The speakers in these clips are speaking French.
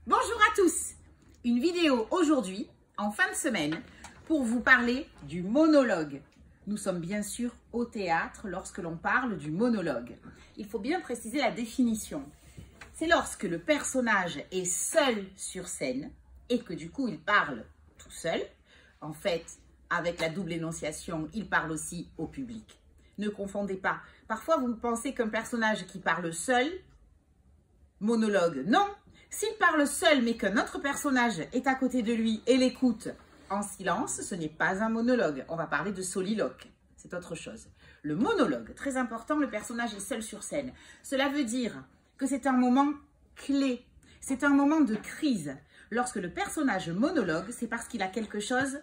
Bonjour à tous. Une vidéo aujourd'hui, en fin de semaine, pour vous parler du monologue. Nous sommes bien sûr au théâtre lorsque l'on parle du monologue. Il faut bien préciser la définition. C'est lorsque le personnage est seul sur scène et que du coup il parle tout seul. En fait, avec la double énonciation, il parle aussi au public. Ne confondez pas. Parfois, vous pensez qu'un personnage qui parle seul, monologue. Non, s'il parle seul mais qu'un autre personnage est à côté de lui et l'écoute en silence, ce n'est pas un monologue. On va parler de soliloque. C'est autre chose. Le monologue, très important, le personnage est seul sur scène. Cela veut dire que c'est un moment clé. C'est un moment de crise. Lorsque le personnage monologue, c'est parce qu'il a quelque chose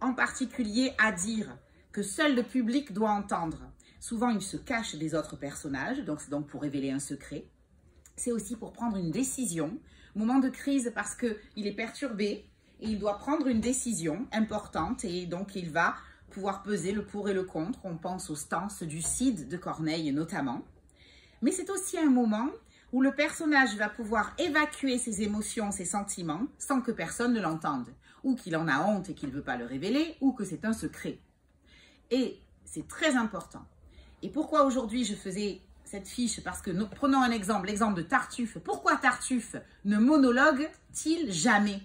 en particulier à dire, que seul le public doit entendre. Souvent, il se cache des autres personnages, donc c'est donc pour révéler un secret. C'est aussi pour prendre une décision, moment de crise parce qu'il est perturbé et il doit prendre une décision importante et donc il va pouvoir peser le pour et le contre. On pense aux stances du Cid de Corneille notamment. Mais c'est aussi un moment où le personnage va pouvoir évacuer ses émotions, ses sentiments, sans que personne ne l'entende. Ou qu'il en a honte et qu'il ne veut pas le révéler, ou que c'est un secret. Et c'est très important. Et pourquoi aujourd'hui je faisais cette fiche? Parce que nous prenons un exemple, l'exemple de Tartuffe. Pourquoi Tartuffe ne monologue-t-il jamais?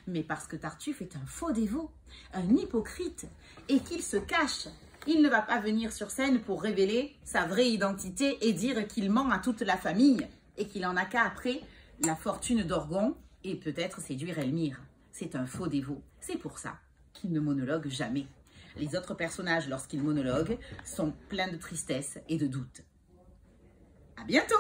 Mais parce que Tartuffe est un faux dévot, un hypocrite, et qu'il se cache. Il ne va pas venir sur scène pour révéler sa vraie identité et dire qu'il ment à toute la famille et qu'il en a qu'à après la fortune d'Orgon et peut-être séduire Elmire. C'est un faux dévot. C'est pour ça qu'il ne monologue jamais. Les autres personnages, lorsqu'ils monologuent, sont pleins de tristesse et de doute. À bientôt!